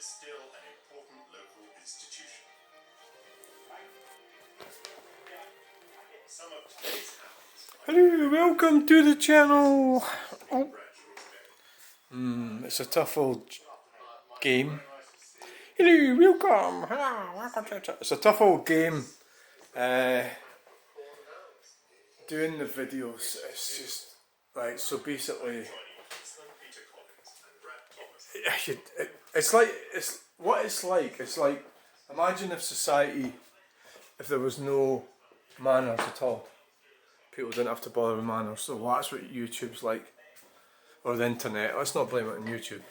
is still an important local institution. Some of today's hounds. Hello, welcome to the channel. Oh. It's a tough old game. Hello, welcome. It's a tough old game. Doing the videos, it's just like, so basically, it's like, it's like, imagine if society, if there was no manners at all. People didn't have to bother with manners, so that's what YouTube's like, or the internet. Let's not blame it on YouTube.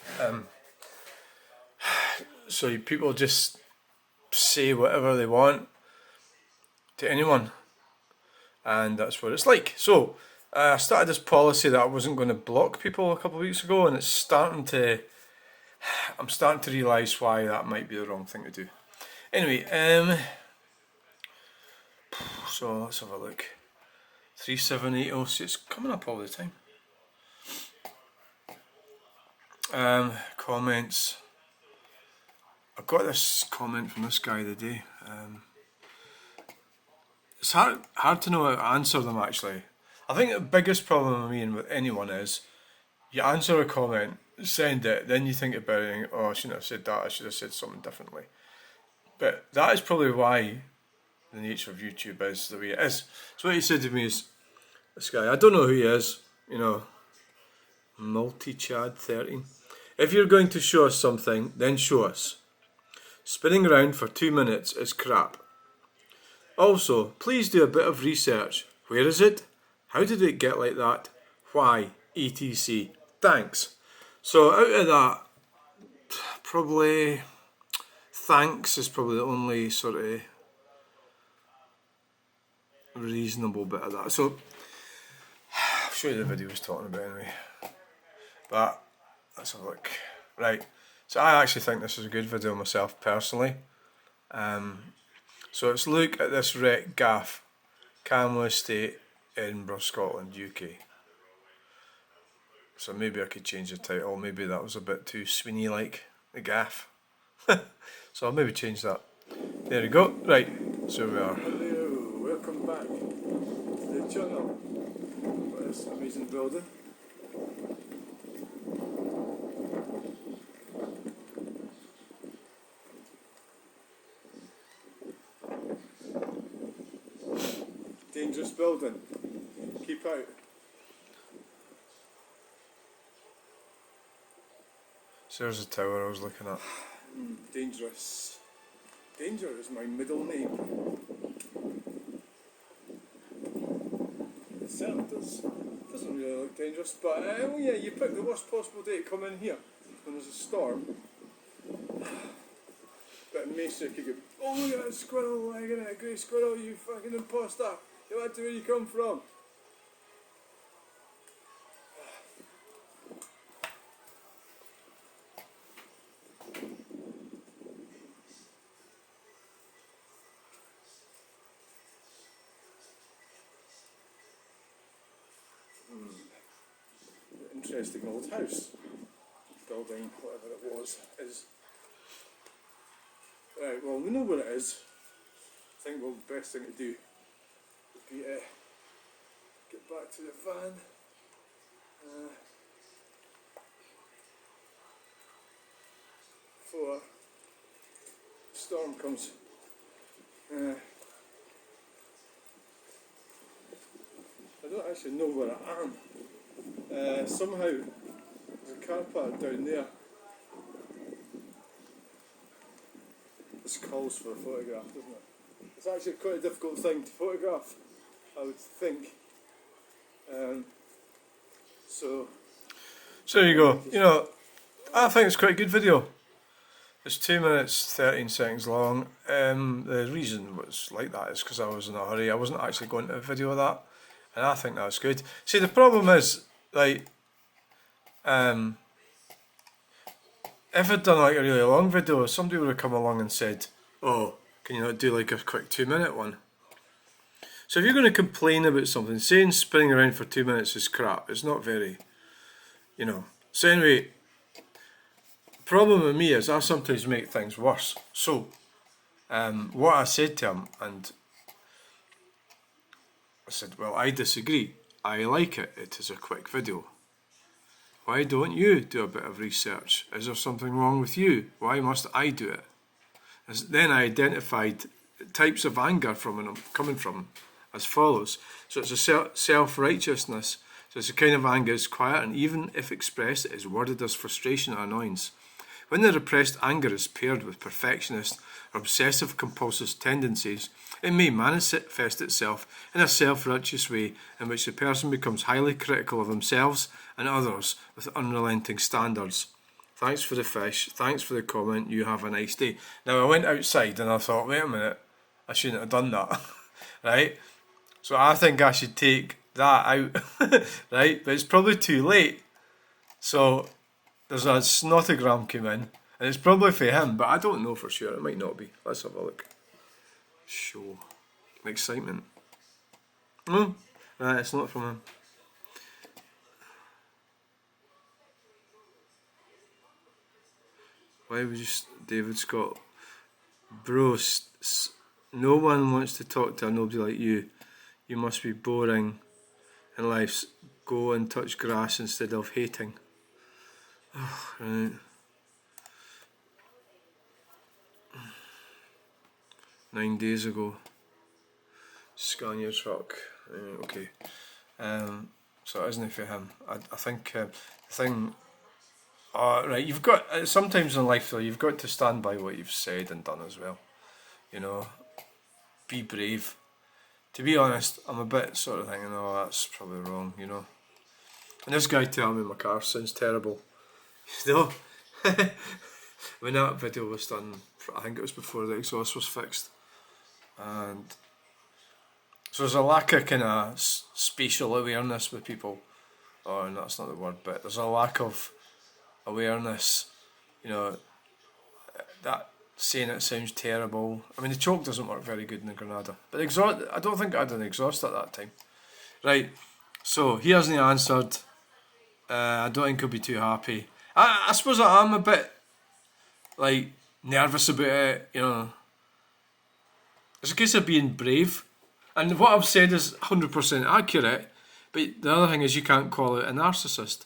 So people just say whatever they want to anyone, and that's what it's like. So I started this policy that I wasn't going to block people a couple of weeks ago, and I'm starting to realise why that might be the wrong thing to do. Anyway, so let's have a look. 3780, see, it's coming up all the time. Comments. I got this comment from this guy today. It's hard to know how to answer them actually. I think the biggest problem with me and with anyone is you answer a comment, send it, then you think about it and oh, I shouldn't have said that, I should have said something differently. But that is probably why the nature of YouTube is the way it is. So what he said to me is, this guy, I don't know who he is, you know, multi-chad13. If you're going to show us something, then show us. Spinning around for 2 minutes is crap. Also, please do a bit of research. Where is it? How did it get like that? Why? etc. Thanks. So out of that, probably thanks is probably the only sort of reasonable bit of that. So I'll show you the video I was talking about anyway. But let's have a look. Right. So I actually think this is a good video myself personally. So let's look at this wreck gaff, Camel Estate, Edinburgh, Scotland, UK. So maybe I could change the title, maybe that was a bit too Sweeney-like, the gaff. So I'll maybe change that. There we go, right, so we are. Hello, welcome back to the channel. What is this amazing building? Dangerous building. Keep out. So there's the tower I was looking at. Dangerous. Danger is my middle name. It certainly doesn't really look dangerous, but oh yeah, you pick the worst possible day to come in here when there's a storm. But it makes you go, oh look at that squirrel, I got a grey squirrel, you fucking imposter. You went to where you come from. Interesting old house. Building, whatever it was, is. Right, well we know what it is. I think well, the best thing to do would be to get back to the van. Before the storm comes. I don't actually know where I am. Somehow there's a car park down there. This calls for a photograph, doesn't it? It's actually quite a difficult thing to photograph, I would think. So there you go. You know, I think it's quite a good video. It's 2 minutes 13 seconds long. The reason it was like that is because I was in a hurry. I wasn't actually going to video that, and I think that's good. See, the problem is, like, if I'd done like a really long video, somebody would have come along and said, oh, can you not do like a quick 2 minute one? So if you're going to complain about something, saying spinning around for 2 minutes is crap, it's not very, you know. So anyway, problem with me is I sometimes make things worse. So, what I said to him, and I said, well, I disagree. I like it. It is a quick video. Why don't you do a bit of research? Is there something wrong with you? Why must I do it? Then I identified types of anger coming from him as follows. So it's a self-righteousness. So it's a kind of anger that's quiet, and even if expressed, it is worded as frustration or annoyance. When the repressed anger is paired with perfectionist or obsessive-compulsive tendencies, it may manifest itself in a self-righteous way in which the person becomes highly critical of themselves and others with unrelenting standards. Thanks for the fish. Thanks for the comment. You have a nice day. Now, I went outside and I thought, wait a minute, I shouldn't have done that, right? So I think I should take that out, right? But it's probably too late. So there's a snotogram came in, and it's probably for him, but I don't know for sure. It might not be. Let's have a look. Show. Excitement. No, it's not from him. Why would you, David Scott? Bro, no one wants to talk to a nobody like you. You must be boring in life. Go and touch grass instead of hating. Oh, right. 9 days ago. Scan your truck. Okay. So it isn't for him. I think the thing. Right, you've got sometimes in life though, you've got to stand by what you've said and done as well. You know, be brave. To be honest, I'm a bit sort of thinking, oh, that's probably wrong, you know. And this guy telling me my car sounds terrible. You know, when that video was done, I think it was before the exhaust was fixed, and so there's a lack of kind of spatial awareness with people. Oh, and that's not the word, but there's a lack of awareness, you know, that saying it sounds terrible. I mean, the choke doesn't work very good in the Granada, but exhaust, I don't think I had an exhaust at that time. Right, so he hasn't answered. I don't think he'll be too happy. I suppose I am a bit like nervous about it, you know. It's a case of being brave, and what I've said is 100% accurate, but the other thing is you can't call it a narcissist.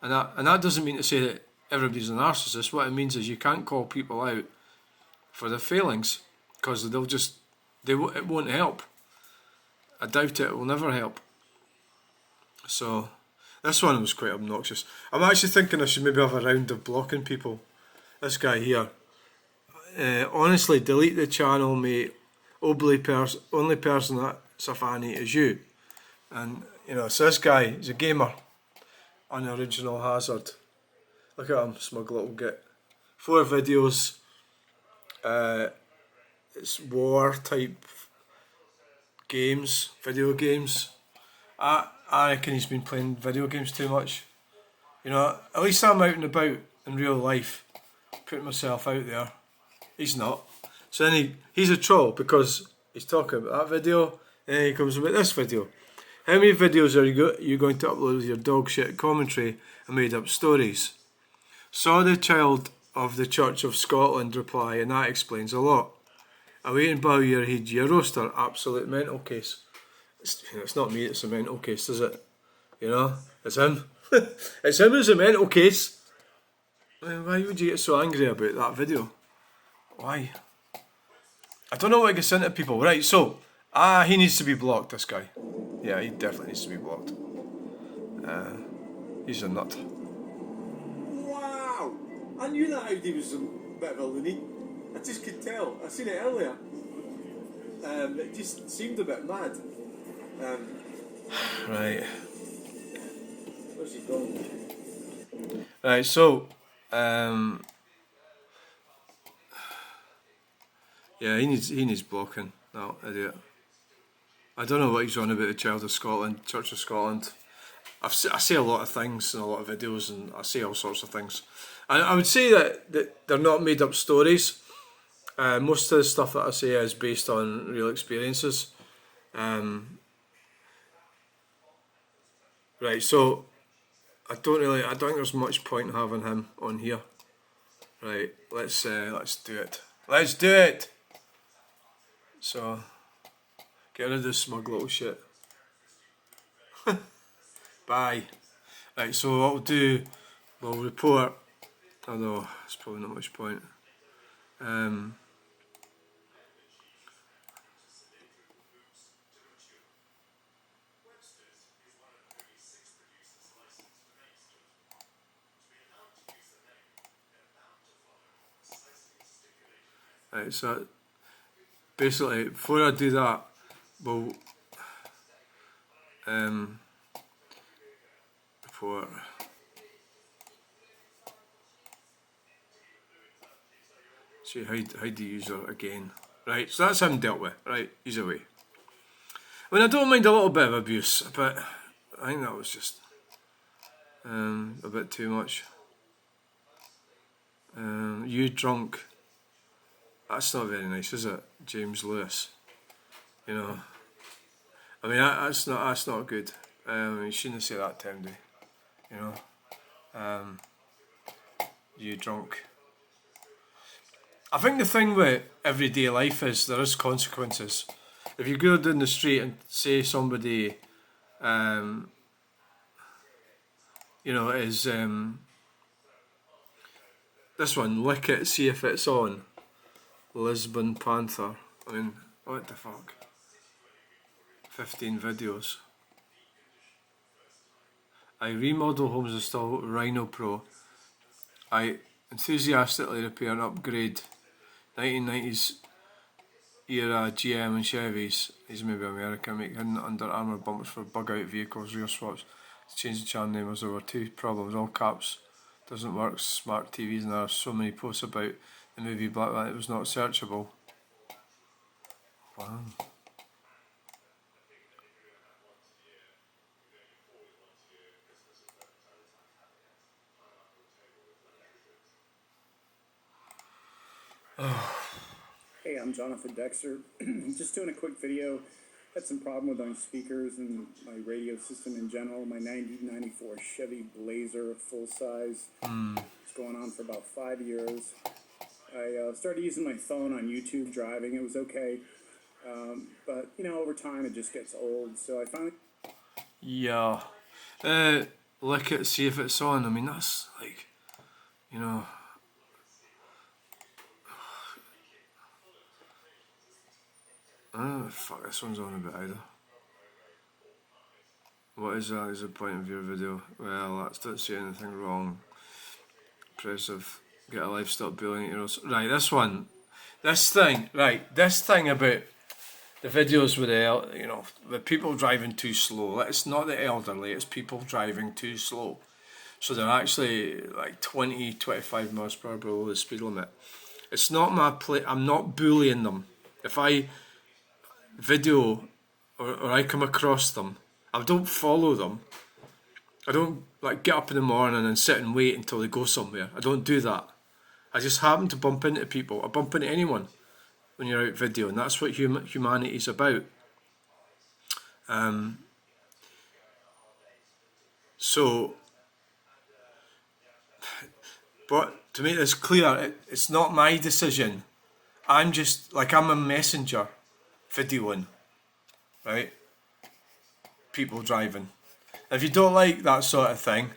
And that doesn't mean to say that everybody's a narcissist. What it means is you can't call people out for their failings, because it won't help. I doubt it will never help. So this one was quite obnoxious. I'm actually thinking I should maybe have a round of blocking people. This guy here. Honestly, delete the channel, mate. Only person that's a fanny is you. And you know, so this guy, he's a gamer. Unoriginal hazard. Look at him, smug little git. 4 videos. It's war type games, video games. I reckon he's been playing video games too much. You know, at least I'm out and about in real life, putting myself out there. He's not. So then he's a troll because he's talking about that video, and then he comes about this video. How many videos are you going to upload with your dog shit commentary and made up stories? Saw the child of the Church of Scotland reply, and that explains a lot. Away and bow your head, you roaster, absolute mental case. It's not me, it's a mental case, is it? You know, it's him. It's him who's a mental case. I mean, why would you get so angry about that video? Why? I don't know what gets into people. Right, so, he needs to be blocked, this guy. Yeah, he definitely needs to be blocked. He's a nut. Wow! I knew that ID was a bit of a loony. I just could tell. I seen it earlier. It just seemed a bit mad. Right. Where's he gone? Right, so, yeah, he needs blocking. No, idiot. I don't know what he's on about the Child of Scotland, Church of Scotland. I say a lot of things in a lot of videos, and I say all sorts of things. And I would say that they're not made up stories. Most of the stuff that I say is based on real experiences. Right, so I don't think there's much point having him on here. Right, let's do it. Let's do it! So, get rid of this smug little shit. Bye. Right, so what we'll do, we'll report, although it's probably not much point. Right, so basically, before I do that, we'll report. See hide the user again. Right, so that's him dealt with. Right, he's away. I mean, I don't mind a little bit of abuse, but I think that was just a bit too much. You drunk. That's not very nice, is it, James Lewis? You know, I mean that's not good. You shouldn't say that to him, do you? You know, you drunk. I think the thing with everyday life is there is consequences. If you go down the street and say somebody, you know, is this one, lick it, see if it's on. Lisbon Panther. I mean, what the fuck? 15 videos. I remodel homes, install Rhino Pro. I enthusiastically repair and upgrade 1990s era GM and Chevys. These may be American, make hidden Under Armour bumpers for bug out vehicles, rear swaps. Change the channel name was over 2 problems, all caps. Doesn't work, smart TVs, and there are so many posts about the movie Black Light, it was not searchable. Wow. Hey, I'm Jonathan Dexter. Just doing a quick video. Had some problem with my speakers and my radio system in general. My 1994 Chevy Blazer full size. It's going on for about 5 years. I started using my phone on YouTube driving. It was okay. But, you know, over time it just gets old. So I finally... Yeah. Lick it, see if it's on. I mean, that's like, you know... Oh, fuck, this one's on a bit either. What is that? Is the point of your video? Well, that's don't say anything wrong. Impressive. Get a life, stop bullying euros. Right, this one. This thing, right, this thing about the videos with the, you know, with people driving too slow. It's not the elderly, it's people driving too slow. So they're actually like 20, 25 miles per hour below the speed limit. It's not my play, I'm not bullying them. If I video or I come across them, I don't follow them. I don't like get up in the morning and sit and wait until they go somewhere. I don't do that. I just happen to bump into people. I bump into anyone when you're out videoing. That's what humanity is about. So, but to make this clear, it's not my decision. I'm just like, I'm a messenger videoing, right? People driving. If you don't like that sort of thing,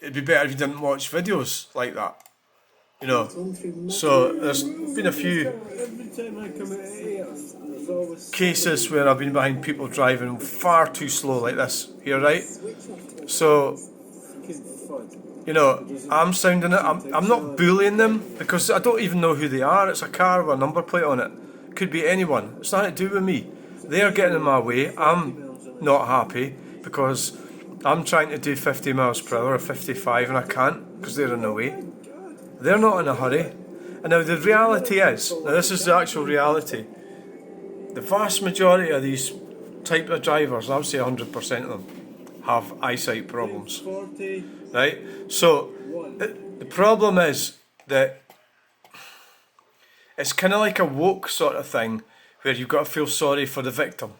it'd be better if you didn't watch videos like that, you know. So there's been a few cases where I've been behind people driving far too slow like this here, right? So, you know, I'm sounding it, I'm not bullying them because I don't even know who they are. It's a car with a number plate on it. Could be anyone. It's nothing to do with me. They're getting in my way. I'm not happy because I'm trying to do 50 miles per hour or 55 and I can't because they're in the way. They're not in a hurry. And now the reality is, now this is the actual reality, the vast majority of these type of drivers, I would say 100% of them, have eyesight problems. Right? So the problem is that it's kind of like a woke sort of thing where you've got to feel sorry for the victim,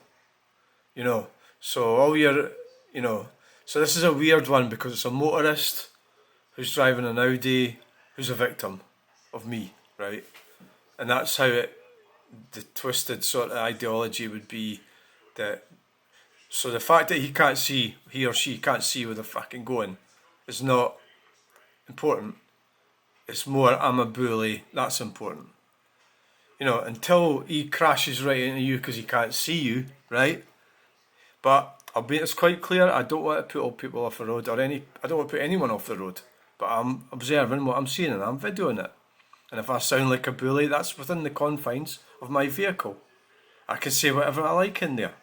you know. So all your, you know, so this is a weird one because it's a motorist who's driving an Audi who's a victim of me, right? And that's how the twisted sort of ideology would be that. So the fact that he or she can't see where they're fucking going is not important. It's more, I'm a bully, that's important. You know, until he crashes right into you because he can't see you, right? But it's quite clear, I don't want to put all people off the road, I don't want to put anyone off the road. But I'm observing what I'm seeing and I'm videoing it. And if I sound like a bully, that's within the confines of my vehicle. I can say whatever I like in there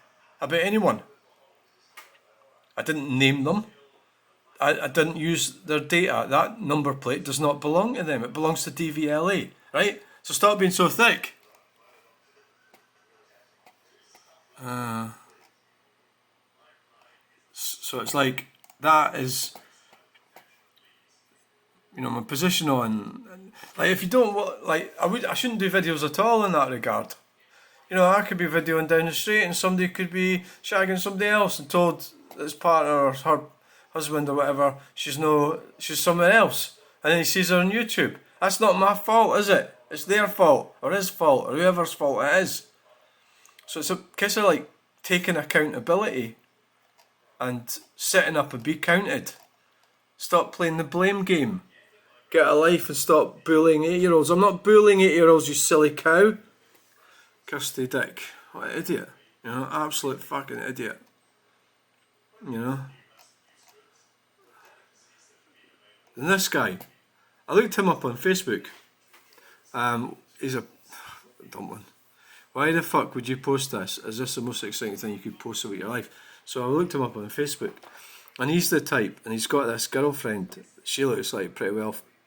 about anyone. I didn't name them. I didn't use their data. That number plate does not belong to them. It belongs to DVLA, right? So stop being so thick. So it's like, that is, you know, my position on, like, if you don't, like, I shouldn't do videos at all in that regard. You know, I could be videoing down the street and somebody could be shagging somebody else and told his partner or her husband or whatever she's someone else, and then he sees her on YouTube. That's not my fault, is it? It's their fault or his fault or whoever's fault it is. So it's a case of like taking accountability and setting up and be counted. Stop playing the blame game. Get a life and stop bullying 8-year-olds. I'm not bullying 8-year-olds, you silly cow. Kirsty Dick. What an idiot. You know, absolute fucking idiot. You know. And this guy, I looked him up on Facebook. He's a dumb one. Why the fuck would you post this? Is this the most exciting thing you could post about your life? So I looked him up on Facebook, and he's the type, and he's got this girlfriend. She looks like pretty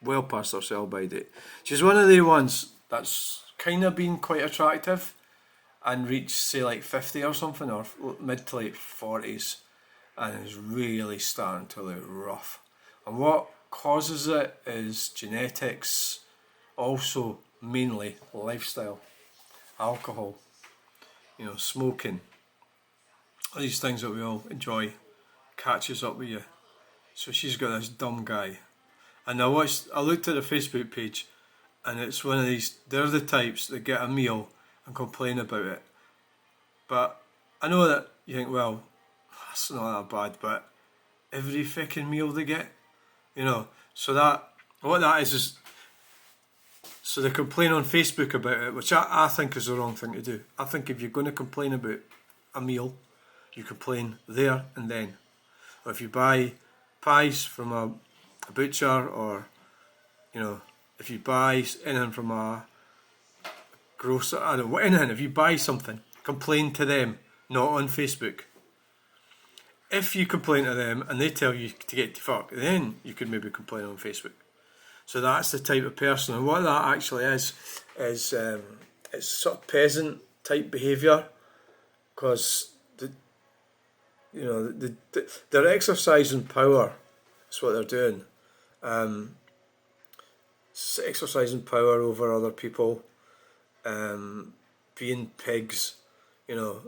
well past her sell-by date. She's one of the ones that's kind of been quite attractive and reached, say, like 50 or something, or mid to late 40s, and is really starting to look rough. And what causes it is genetics, also mainly lifestyle, alcohol, you know, smoking, all these things that we all enjoy catches up with you. So she's got this dumb guy, and I looked at the Facebook page, and it's one of these, they're the types that get a meal and complain about it. But I know that you think, well, that's not that bad, but every fucking meal they get, you know, so that, what that is, so they complain on Facebook about it, which I think is the wrong thing to do. I think if you're going to complain about a meal, you complain there and then. Or if you buy pies from a butcher, or, you know, if you buy anything from a grocer, I don't know, anything, if you buy something, complain to them, not on Facebook. If you complain to them and they tell you to get to fuck, then you could maybe complain on Facebook. So that's the type of person, and what that actually is it's sort of peasant type behaviour, because they're exercising power. That's what they're doing. Exercising power over other people, being pigs, you know,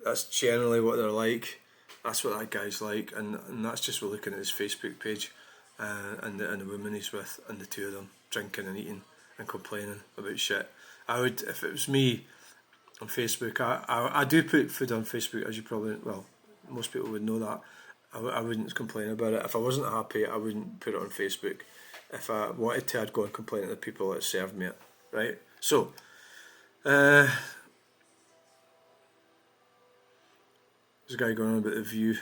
that's generally what they're like. That's what that guy's like, and that's just we're looking at his Facebook page, and the woman he's with, and the two of them drinking and eating and complaining about shit. I would, if it was me on Facebook, I do put food on Facebook, as you probably, well, most people would know that. I wouldn't complain about it. If I wasn't happy, I wouldn't put it on Facebook. If I wanted to, I'd go and complain to the people that served me it, right? So, there's a guy going on about the View.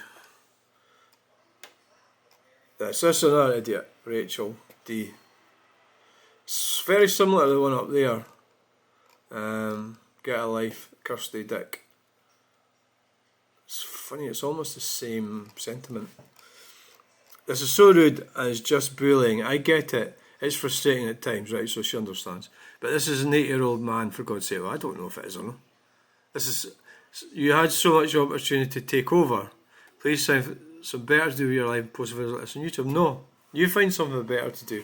So that's another idiot, Rachel D. It's very similar to the one up there. Get a Life, Kirsty Dick. It's funny, it's almost the same sentiment. This is so rude and it's just bullying. I get it. It's frustrating at times, right? So she understands. But this is an 8-year-old man, for God's sake. Well, I don't know if it is or not. You had so much opportunity to take over. Please find some better to do with your life and post videos like this on YouTube. No, you find something better to do.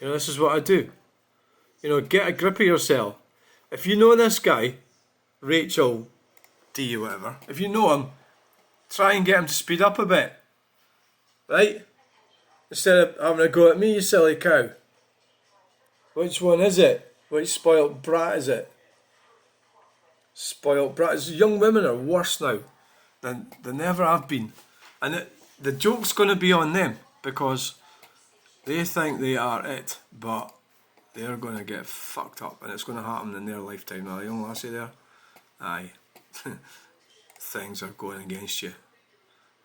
You know, this is what I do. You know, get a grip of yourself. If you know this guy, Rachel D or whatever, if you know him, try and get him to speed up a bit. Right? Instead of having a go at me, you silly cow. Which one is it? Which spoilt brat is it? Spoilt brats. Young women are worse now than they never have been. And the joke's going to be on them because they think they are it, but they're going to get fucked up and it's going to happen in their lifetime. Now, young lassie there, aye, things are going against you.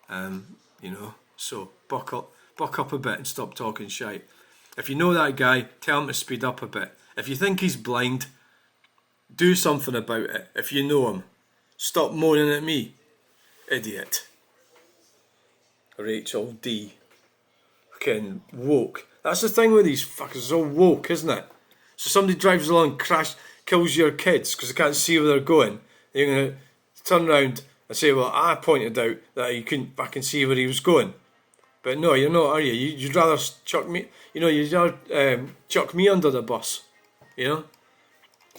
You know, so buck up a bit and stop talking shite. If you know that guy, tell him to speed up a bit. If you think he's blind, do something about it. If you know him, stop moaning at me, idiot. Rachel D. Fucking woke. That's the thing with these fuckers, it's all woke, isn't it? So somebody drives along, kills your kids because they can't see where they're going. You're going to turn around and say, well, I pointed out that you couldn't fucking see where he was going. But no, you're not, are you? You'd rather chuck me, you know, you'd rather chuck me under the bus, you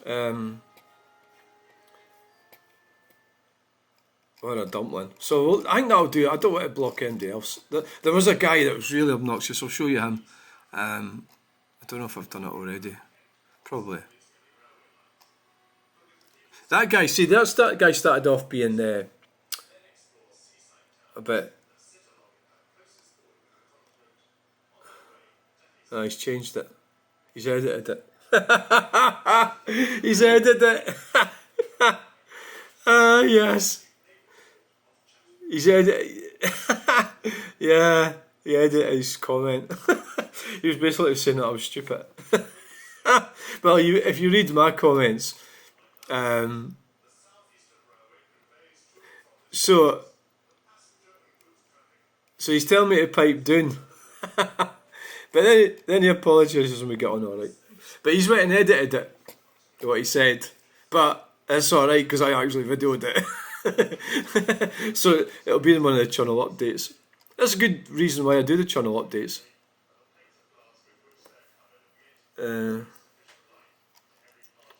know? What a dumpling. So I think that'll do it. I don't want to block anybody else. There was a guy that was really obnoxious. I'll show you him. I don't know if I've done it already. Probably. That guy, see, that guy started off being a bit... Oh, he's changed it. He's edited it. He's edited it. Ah, yes. He's edited... Yeah, he edited his comment. He was basically saying that I was stupid. Well, if you read my comments... So he's telling me to pipe down. But then he apologises when we get on alright. But he's went and edited it, what he said. But it's alright because I actually videoed it. So it'll be in one of the Chunel updates. That's a good reason why I do the Chunel updates.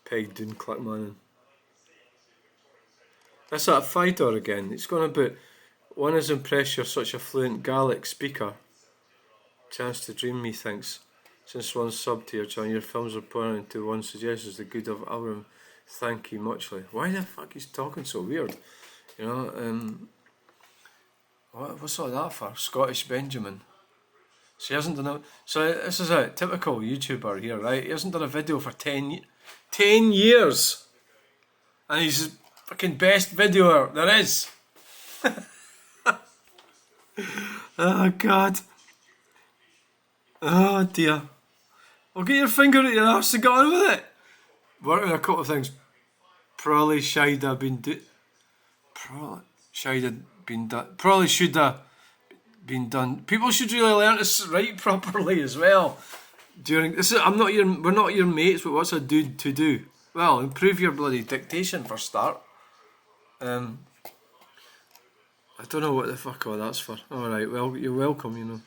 Peg doon Clackmannon. That's that fighter again. It's going about one is impressed you're such a fluent Gaelic speaker. Chance to dream, methinks. Since one sub to your channel, your films are pointing to one suggests the good of Alram. Thank you muchly. Why the fuck is talking so weird? You know, what's all that for? Scottish Benjamin. So he hasn't done a... So this is a typical YouTuber here, right? He hasn't done a video for 10 years. And he's the fucking best videoer there is. Oh, God. Oh, dear. Well, get your finger at your arse and get on with it. Work with a couple of things. Probably should have been done. Probably should have been done. People should really learn to write properly as well. We're not your mates, but what's a dude to do? Well, improve your bloody dictation for start. I don't know what the fuck all that's for. Alright, well, you're welcome, you know.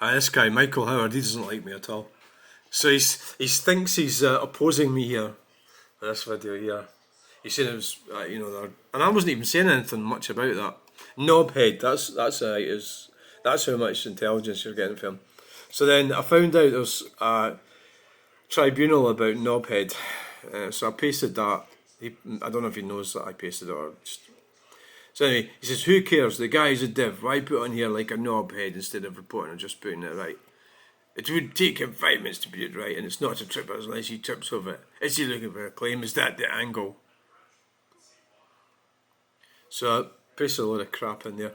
This guy, Michael Howard, he doesn't like me at all. So he thinks he's opposing me here for this video here. He said it was, and I wasn't even saying anything much about that. Knobhead, that's how much intelligence you're getting from him. So then I found out there's a tribunal about Knobhead. So I pasted that. I don't know if he knows that I pasted it or just... So anyway, he says, who cares? The guy's a div. Why put on here like a knobhead instead of reporting or just putting it right? It would take him 5 minutes to put it right, and it's not a trip unless he trips over it. Is he looking for a claim? Is that the angle? So I pasted a load of crap in there.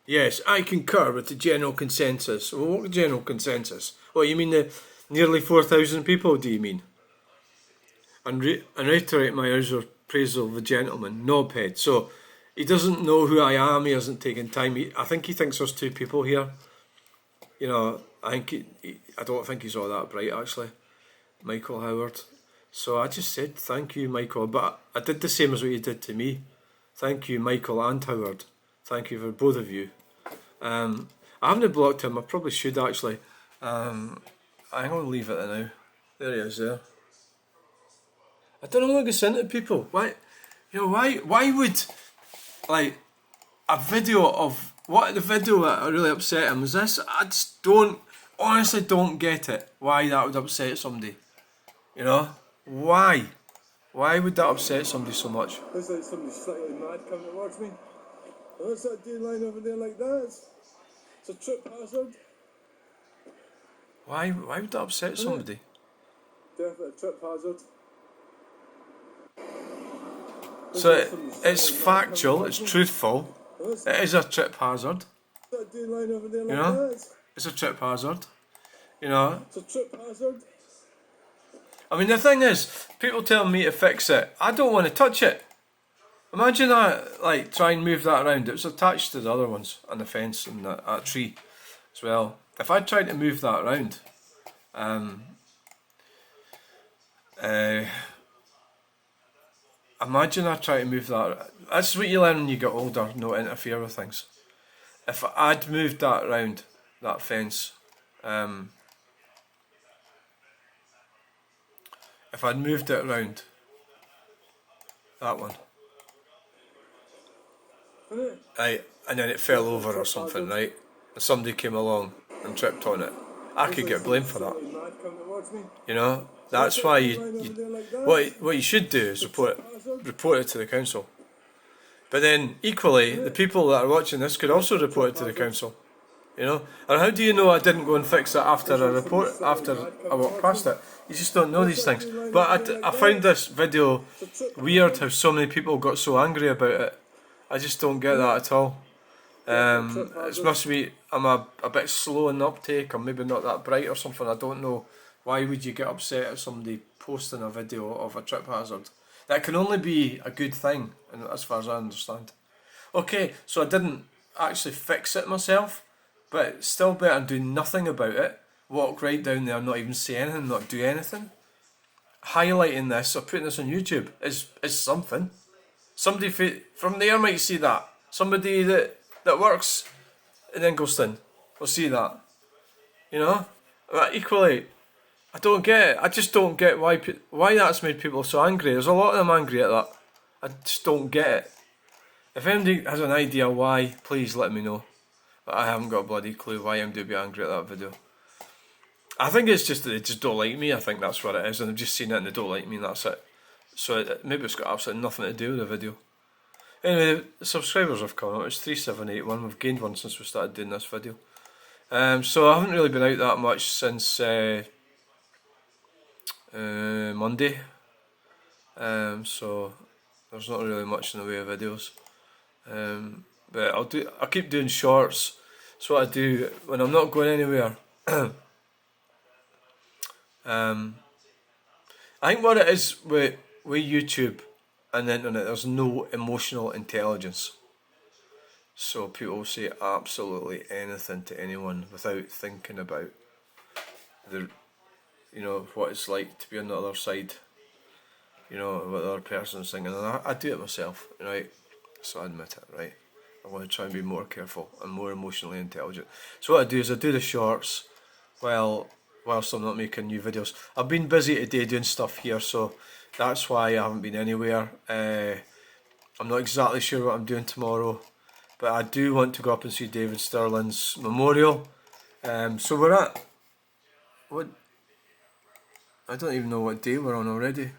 Yes, I concur with the general consensus. Well, what general consensus? What, you mean the nearly 4,000 people, do you mean? And reiterate my appraisal of the gentleman, knobhead. So he doesn't know who I am, he hasn't taken time. I think he thinks there's two people here. You know, I don't think he's all that bright actually. Michael Howard. So I just said thank you, Michael, but I did the same as what you did to me. Thank you, Michael and Howard. Thank you for both of you. I haven't blocked him, I probably should actually. I'm going to leave it now. There he is there. I don't know what gets into people. Why, why would, like, a video of, what the video that really upset him was this? I just honestly don't get it. Why that would upset somebody. You know? Why? Why would that upset somebody so much? Looks like somebody slightly mad coming towards me. What's that dude lying over there like that? It's a trip hazard. Why would that upset somebody? Definitely a trip hazard. So it's factual, it's truthful. It is a trip hazard. That dude lying over there like You know? that? It's a trip hazard. You know? It's a trip hazard. I mean, the thing is, people telling me to fix it. I don't want to touch it. Imagine I, like, try and move that around. It was attached to the other ones on the fence and that tree as well. If I tried to move that around, imagine I try to move that. That's what you learn when you get older, not interfere with things. If I'd moved that around, that fence, if I'd moved it around, that one, right, and then it fell over or something, right, and somebody came along and tripped on it, I could get blamed for that. You know, that's why what you should do is report it to the council. But then equally, the people that are watching this could also report it to the council. You know, and how do you know I didn't go and fix it after I walked past it? You just don't know these things. But I found this video weird, how so many people got so angry about it. I just don't get that at all. It must be I'm a bit slow in the uptake, or maybe not that bright or something. I don't know. Why would you get upset at somebody posting a video of a trip hazard? That can only be a good thing, and as far as I understand. Okay, so I didn't actually fix it myself, but it's still better than doing nothing about it. Walk right down there, not even say anything, not do anything. Highlighting this or putting this on YouTube is something. Somebody from there might see that. Somebody that works in Ingleton will see that. You know? But equally, I don't get it. I just don't get why that's made people so angry. There's a lot of them angry at that. I just don't get it. If anybody has an idea why, please let me know. But I haven't got a bloody clue why I'm to be angry at that video. I think it's just that they just don't like me. I think that's what it is, and they've just seen it and they don't like me, and that's it. So maybe it's got absolutely nothing to do with the video. Anyway, the subscribers have come out. It's 3781. We've gained one since we started doing this video. So I haven't really been out that much since Monday. So there's not really much in the way of videos. But I'll keep doing shorts. It's what I do when I'm not going anywhere. I think what it is with YouTube and the internet, there's no emotional intelligence. So people say absolutely anything to anyone without thinking about what it's like to be on the other side. You know, what the other person's thinking, and I do it myself, right? So I admit it, right? I want to try and be more careful and more emotionally intelligent. So what I do is I do the shorts whilst I'm not making new videos. I've been busy today doing stuff here, so that's why I haven't been anywhere. I'm not exactly sure what I'm doing tomorrow, but I do want to go up and see David Stirling's memorial. So we're at what? I don't even know what day we're on already.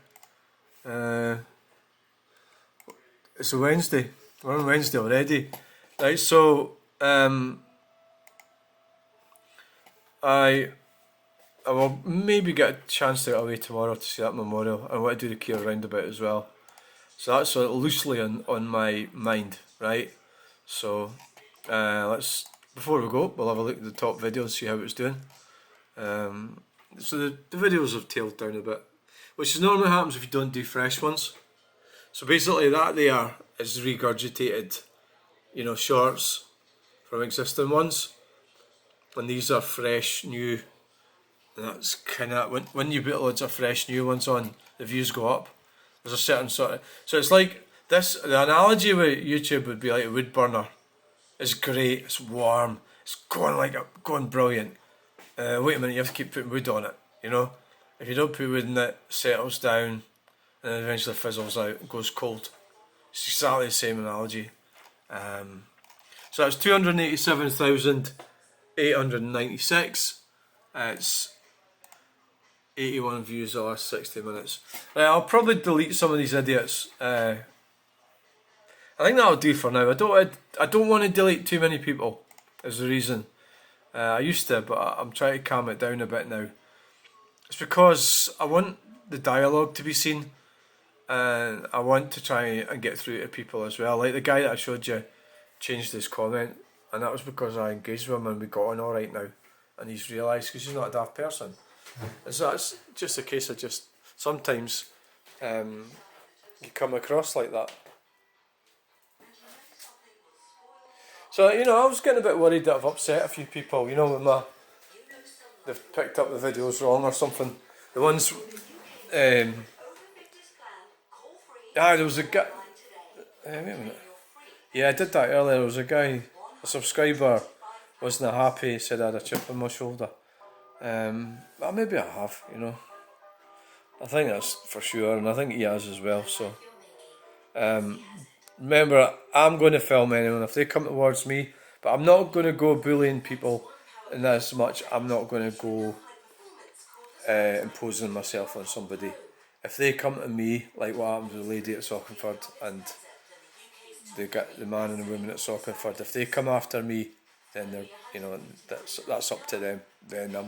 It's a Wednesday. We're on Wednesday already, right? So I will maybe get a chance to get away tomorrow to see that memorial. I want to do the Keir roundabout as well. So that's loosely on my mind, right? So let's, before we go, we'll have a look at the top video and see how it's doing. So the videos have tailed down a bit, which is normally happens if you don't do fresh ones. So basically that there is regurgitated, shorts from existing ones, and these are fresh, new. And that's kind of when you put loads of fresh new ones on, the views go up. There's a certain sort of, so it's like this. The analogy with YouTube would be like a wood burner. It's great. It's warm. It's going brilliant. Wait a minute, you have to keep putting wood on it. If you don't put wood in it, it settles down, and then eventually fizzles out and goes cold. It's exactly the same analogy. So that's 287,896. It's 81 views the last 60 minutes. I'll probably delete some of these idiots. I think that'll do for now. I don't want to delete too many people, is the reason. I used to, but I'm trying to calm it down a bit now. It's because I want the dialogue to be seen, and I want to try and get through to people as well. Like the guy that I showed you changed his comment, and that was because I engaged with him and we got on alright now, and he's realised, because he's not a daft person. And so that's just a case of just sometimes you come across like that. So, I was getting a bit worried that I've upset a few people, with they've picked up the videos wrong or something. The ones, there was a guy, wait a minute. Yeah, I did that earlier. There was a guy, a subscriber, wasn't happy, said I had a chip on my shoulder. Well, maybe I have, I think that's for sure, and I think he has as well, so. Remember, I'm going to film anyone if they come towards me, but I'm not going to go bullying people in as much. I'm not going to go imposing myself on somebody. If they come to me, like what happened with the lady at Saukenford and the man and the woman at Saukenford, if they come after me, then they're, that's up to them. Then I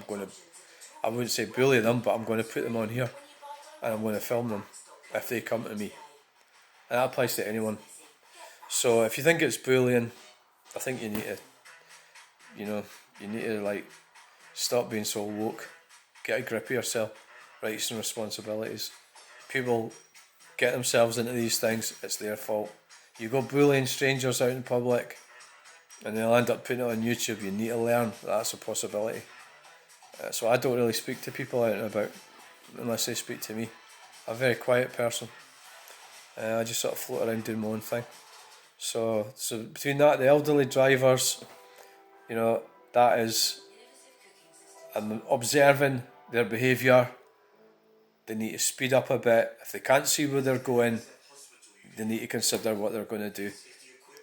wouldn't say bully them, but I'm going to put them on here and I'm going to film them if they come to me. And that applies to anyone. So if you think it's bullying, I think you need to stop being so woke. Get a grip of yourself, rights and responsibilities. People get themselves into these things, it's their fault. You go bullying strangers out in public and they'll end up putting it on YouTube. You need to learn that's a possibility. So I don't really speak to people out and about unless they speak to me. I'm a very quiet person. I just sort of float around doing my own thing. So between that, the elderly drivers, that is, I'm observing their behaviour. They need to speed up a bit. If they can't see where they're going, they need to consider what they're going to do.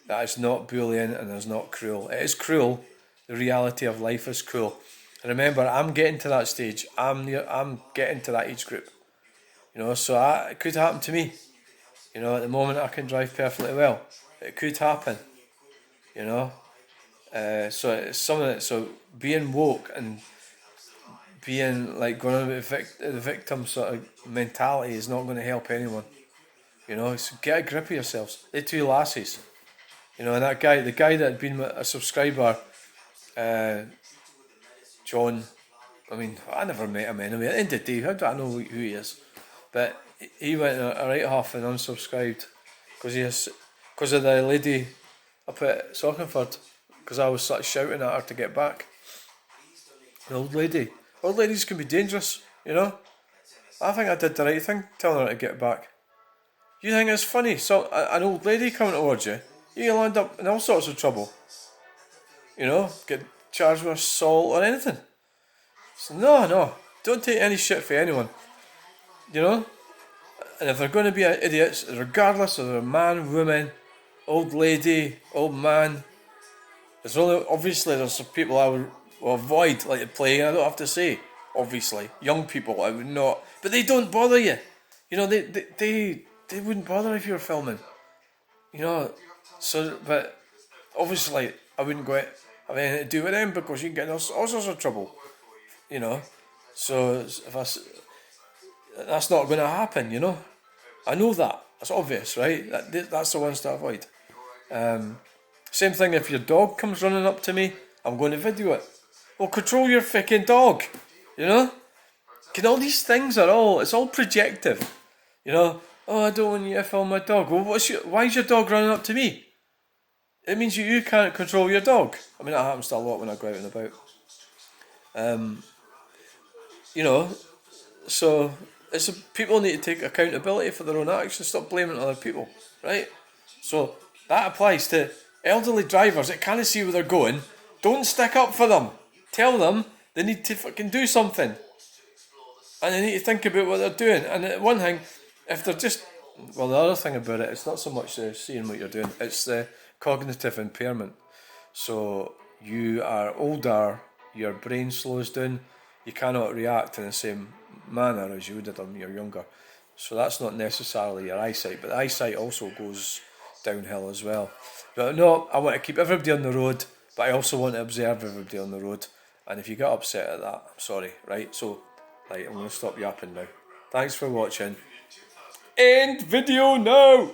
That is not bullying and it's not cruel. It is cruel. The reality of life is cruel. And remember, I'm getting to that stage. I'm getting to that age group. So it could happen to me. At the moment I can drive perfectly well. It could happen. So it's something that, so being woke and being going on with the victim sort of mentality is not going to help anyone. So get a grip of yourselves. They two lasses. And that guy, the guy that had been a subscriber, John, I never met him anyway. At the end of the day, how do I know who he is? But he went a right half and unsubscribed because of the lady up at Saukenford, because I was sort of shouting at her to get back. The old lady. Old ladies can be dangerous, I think I did the right thing, telling her to get back. You think it's funny? So an old lady coming towards you, you'll end up in all sorts of trouble. Get charged with assault or anything. So no, don't take any shit for anyone. And if they're going to be idiots, regardless of they're man, woman, old lady, old man, there's some people I would avoid like the plague. I don't have to say, obviously, young people I would not, but they don't bother you. They wouldn't bother if you were filming. So but obviously I wouldn't go have anything to do with them because you can get in all sorts of trouble. So that's not going to happen, I know that. That's obvious, right? That's the ones to avoid. Same thing if your dog comes running up to me, I'm going to video it. Well, control your fucking dog, all these things it's all projective. Oh, I don't want you to film my dog. Well, why is your dog running up to me? It means you can't control your dog. That happens to a lot when I go out and about. So people need to take accountability for their own actions, stop blaming other people, right? So that applies to elderly drivers that can't see where they're going. Don't stick up for them. Tell them they need to fucking do something. And they need to think about what they're doing. And one thing, if they're just, well, the other thing about it, it's not so much the seeing what you're doing, it's the cognitive impairment. So you are older, your brain slows down, you cannot react in the same manner as you would have done when you're younger. So that's not necessarily your eyesight, but the eyesight also goes downhill as well. But no, I want to keep everybody on the road, but I also want to observe everybody on the road. And if you get upset at that, I'm sorry, right? So, right, I'm going to stop yapping now. Thanks for watching. End video now!